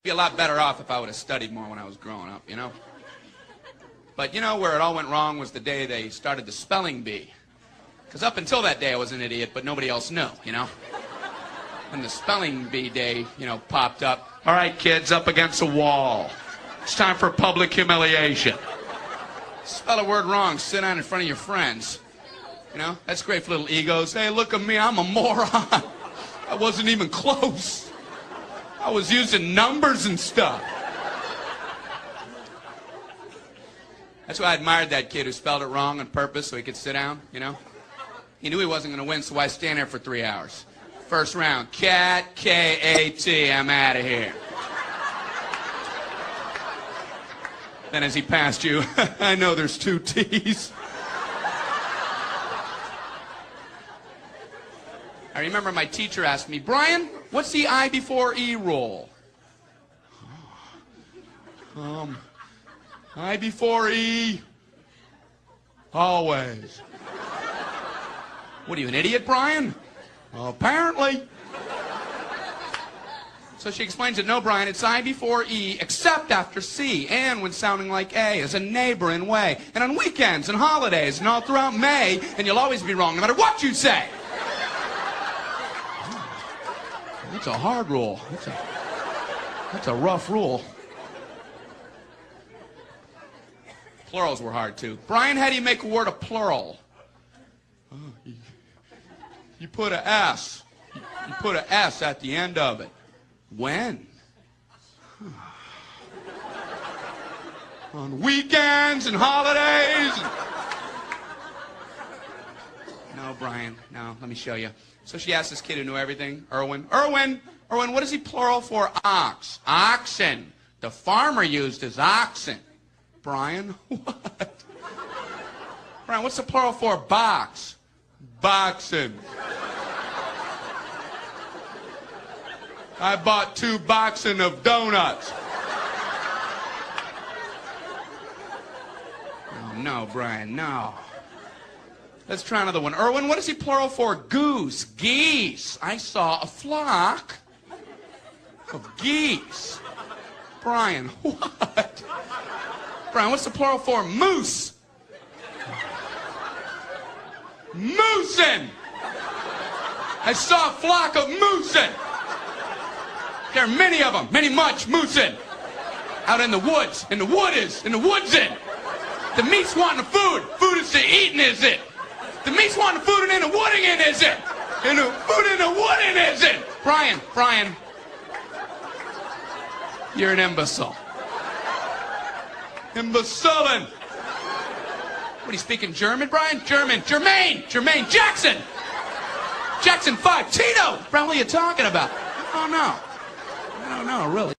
Be a lot better off if I would have studied more when I was growing up, you know? But you know where it all went wrong was the day they started the spelling bee. Because up until that day I was an idiot, but nobody else knew, you know? When the spelling bee day, you know, popped up. All right, kids, up against a wall. It's time for public humiliation. Spell a word wrong, sit down in front of your friends. You know, that's great for little egos. Hey, look at me, I'm a moron. I wasn't even close. I was using numbers and stuff. That's why I admired that kid who spelled it wrong on purpose so he could sit down, you know? He knew he wasn't going to win, so why stand there for 3 hours? First round, cat, K-A-T, I'm out of here. Then as he passed you, I know there's 2 T's. I remember my teacher asked me, Brian, what's the I before E rule? I before E, always. What are you, an idiot, Brian? Well, apparently. So she explains it, no, Brian, it's I before E, except after C, and when sounding like A, as a neighboring way, and on weekends and holidays, and all throughout May, and you'll always be wrong, no matter what you say. That's a hard rule. That's a rough rule. Plurals were hard, too. Brian, how do you make a word a plural? You put a S. You put a S at the end of it. When? On weekends and holidays. No, Brian, no, let me show you. So she asked this kid who knew everything, Erwin, what is he plural for? Ox. Oxen. The farmer used his oxen. Brian, what? Brian, what's the plural for box? Boxen. I bought 2 boxen of donuts. Oh, no, Brian, no. Let's try another one. Erwin, what is he plural for? Goose. Geese. I saw a flock of geese. Brian, what? Brian, what's the plural for? Moose. Moosin. I saw a flock of moosin. There are many of them, much moosin. Out in the woods, in the woodsin. The meat's wanting the food. Food is to eating, is it? The meat's wanting the food and in the wooding in, is it? And the food in the wooding, is it? Brian, you're an imbecile. Imbecilin'. What, are you speaking German, Brian? Jermaine Jackson. Jackson 5, Tito. Brian, what are you talking about? I don't know, really.